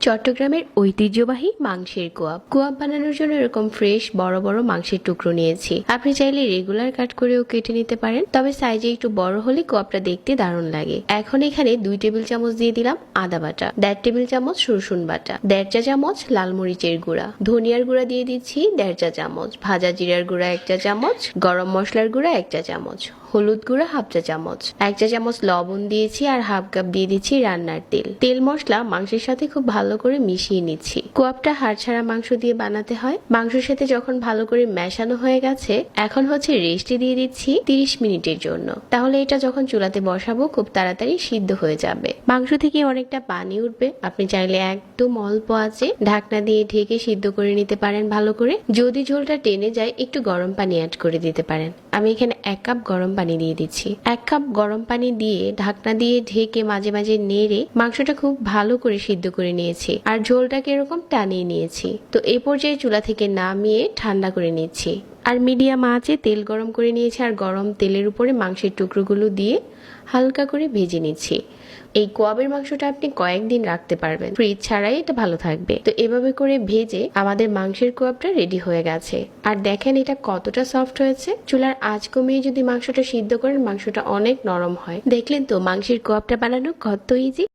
চট্টগ্রামের ঐতিহ্যবাহী মাংসের কোয়াব বানানোর জন্য এরকম ফ্রেশ বড় বড় মাংসের টুকরো নিয়েছি। আপনি চাইলে রেগুলার কাট করেও কেটে নিতে পারেন, তবে সাইজে একটু বড় হলে কোয়াবটা দেখতে দারুণ লাগে। এখন এখানে 2 টেবিল চামচ দিয়ে দিলাম আদা বাটা, 1.5 টেবিল চামচ রসুন বাটা, 1.5 চা চামচ লাল মরিচের গুঁড়া, ধনিয়ার গুঁড়া দিয়ে দিচ্ছি 1.5 চা চামচ, ভাজা জিরার গুঁড়া 1 চা চামচ, গরম মশলার গুঁড়া 1 চা চামচ, হলুদ গুঁড়া 1/2 চা চামচ, 1 চা চামচ লবণ দিয়েছি আর 1/2 কাপ দিয়ে দিচ্ছি রান্নার তেল মশলা মাংসের সাথে খুব ভালো করে মিশিয়ে নিচ্ছি। কোয়াবটা হাড় ছাড়া মাংস দিয়ে বানাতে হয়। মাংসের সাথে যখন ভালো করে মেশানো হয়ে গেছে, এখন হচ্ছে রেস্টে দিয়ে দিচ্ছি 30 মিনিটের জন্য। তাহলে এটা যখন চুলাতে বসাবো খুব তাড়াতাড়ি সিদ্ধ হয়ে যাবে। মাংস থেকে অনেকটা পানি উঠবে, আপনি চাইলে একদম অল্প আঁচে ঢাকনা দিয়ে ঢেকে সিদ্ধ করে নিতে পারেন ভালো করে। যদি ঝোলটা টেনে যায় একটু গরম পানি অ্যাড করে দিতে পারেন। আমি এখানে 1 কাপ গরম পানি দিয়ে দিচ্ছি। 1 কাপ গরম পানি দিয়ে ঢাকনা দিয়ে ঢেকে মাঝে মাঝে নেড়ে মাংসটা খুব ভালো করে সিদ্ধ করে নিয়েছি আর ঝোলটাকে এরকম টানিয়ে নিয়েছি। তো এই পর্যায়ে চুলা থেকে নামিয়ে ঠান্ডা করে নিচ্ছি আর মিডিয়াম আঁচে তেল গরম করে নিয়েছি আর গরম তেলের উপরে মাংসের টুকরোগুলো দিয়ে হালকা করে ভেজে নিচ্ছি। এই কোয়াবের মাংসটা আপনি কয়েকদিন রাখতে পারবেন, ফ্রিজ ছাড়াই এটা ভালো থাকবে। তো এভাবে করে ভেজে আমাদের মাংসের কোয়াবটা রেডি হয়ে গেছে। আর দেখেন এটা কতটা সফট হয়েছে। চুলার আঁচ কমিয়ে যদি মাংসটা সিদ্ধ করেন মাংসটা অনেক নরম হয়। দেখলেন তো মাংসের কোয়াবটা বানানো কত ইজি।